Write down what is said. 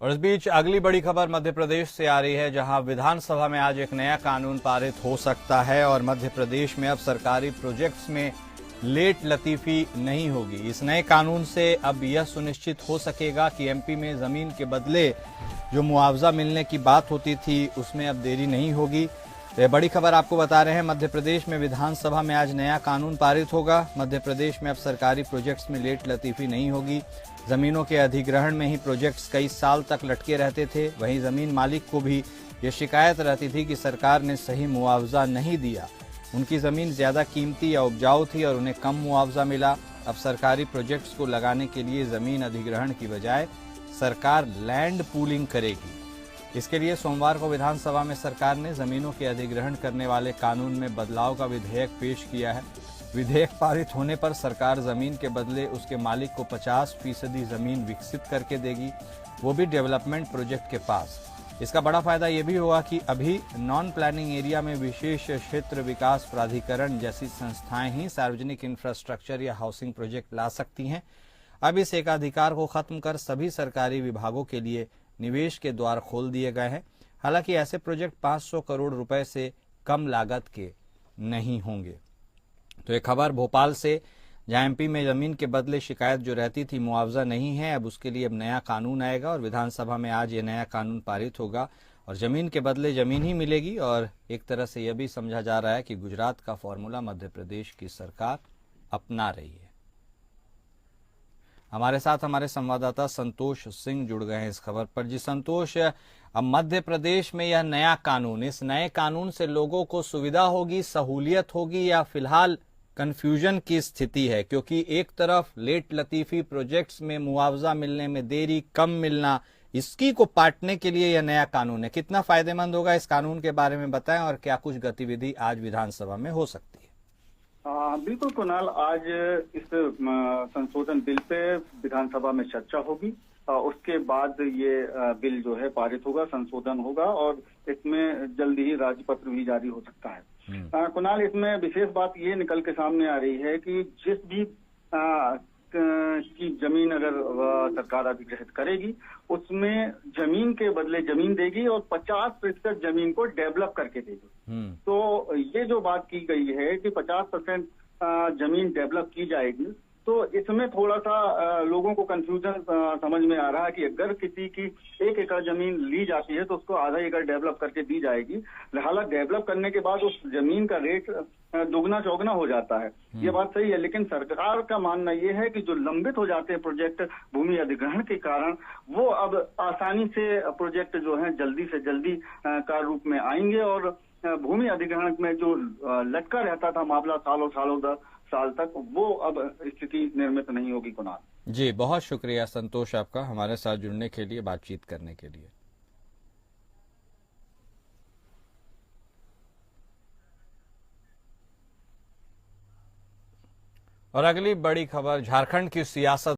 और इस बीच अगली बड़ी खबर मध्य प्रदेश से आ रही है, जहां विधानसभा में आज एक नया कानून पारित हो सकता है और मध्य प्रदेश में अब सरकारी प्रोजेक्ट्स में लेट लतीफी नहीं होगी। इस नए कानून से अब यह सुनिश्चित हो सकेगा कि एमपी में जमीन के बदले जो मुआवजा मिलने की बात होती थी उसमें अब देरी नहीं होगी। तो बड़ी खबर आपको बता रहे हैं, मध्य प्रदेश में विधानसभा में आज नया कानून पारित होगा। मध्य प्रदेश में अब सरकारी प्रोजेक्ट्स में लेट लतीफी नहीं होगी। जमीनों के अधिग्रहण में ही प्रोजेक्ट्स कई साल तक लटके रहते थे। वहीं जमीन मालिक को भी ये शिकायत रहती थी कि सरकार ने सही मुआवजा नहीं दिया, उनकी जमीन ज्यादा कीमती या उपजाऊ थी और उन्हें कम मुआवजा मिला। अब सरकारी प्रोजेक्ट्स को लगाने के लिए जमीन अधिग्रहण की बजाय सरकार लैंड पूलिंग करेगी। इसके लिए सोमवार को विधानसभा में सरकार ने जमीनों के अधिग्रहण करने वाले कानून में बदलाव का विधेयक पेश किया है। विधेयक पारित होने पर सरकार जमीन के बदले उसके मालिक को 50% जमीन विकसित करके देगी, वो भी डेवलपमेंट प्रोजेक्ट के पास। इसका बड़ा फायदा ये भी होगा कि अभी नॉन प्लानिंग एरिया में विशेष क्षेत्र विकास प्राधिकरण जैसी संस्थाएं ही सार्वजनिक इंफ्रास्ट्रक्चर या हाउसिंग प्रोजेक्ट ला सकती हैं। अब इस एकाधिकार को खत्म कर सभी सरकारी विभागों के लिए निवेश के द्वार खोल दिए गए हैं। हालांकि ऐसे प्रोजेक्ट 500 करोड़ रुपए से कम लागत के नहीं होंगे। तो एक खबर भोपाल से, जहां एमपी में जमीन के बदले शिकायत जो रहती थी मुआवजा नहीं है, अब उसके लिए अब नया कानून आएगा और विधानसभा में आज ये नया कानून पारित होगा और जमीन के बदले जमीन ही मिलेगी। और एक तरह से यह भी समझा जा रहा है कि गुजरात का फॉर्मूला मध्य प्रदेश की सरकार अपना रही है। हमारे साथ हमारे संवाददाता संतोष सिंह जुड़ गए हैं इस खबर पर। जी संतोष, अब मध्य प्रदेश में यह नया कानून, इस नए कानून से लोगों को सुविधा होगी, सहूलियत होगी या फिलहाल कंफ्यूजन की स्थिति है? क्योंकि एक तरफ लेट लतीफी प्रोजेक्ट्स में मुआवजा मिलने में देरी, कम मिलना, इसकी को पाटने के लिए यह नया कानून है। कितना फायदेमंद होगा, इस कानून के बारे में बताएं और क्या कुछ गतिविधि आज विधानसभा में हो सकती है? बिल्कुल कुणाल, आज इस संशोधन बिल पे विधानसभा में चर्चा होगी। उसके बाद ये बिल जो है पारित होगा, संशोधन होगा और इसमें जल्दी ही राजपत्र भी जारी हो सकता है। कुणाल, इसमें विशेष बात ये निकल के सामने आ रही है कि जिस भी की जमीन अगर सरकार अधिग्रहित करेगी उसमें जमीन के बदले जमीन देगी और 50% जमीन को डेवलप करके देगी। तो ये जो बात की गई है कि 50% जमीन डेवलप की जाएगी, तो इसमें थोड़ा सा लोगों को कंफ्यूजन समझ में आ रहा है कि अगर किसी की 1 एकड़ जमीन ली जाती है तो उसको आधा एकड़ डेवलप करके दी जाएगी। हालांकि डेवलप करने के बाद उस जमीन का रेट दुगना चौगना हो जाता है। ये बात सही है, लेकिन सरकार का मानना ये है कि जो लंबित हो जाते हैं प्रोजेक्ट भूमि अधिग्रहण के कारण, वो अब आसानी से प्रोजेक्ट जो है जल्दी से जल्दी कार रूप में आएंगे और भूमि अधिग्रहण में जो लटका रहता था मामला सालों 10 साल तक, वो अब स्थिति निर्मित नहीं होगी। कुणाल जी, बहुत शुक्रिया संतोष आपका हमारे साथ जुड़ने के लिए, बातचीत करने के लिए। और अगली बड़ी खबर, झारखंड की सियासत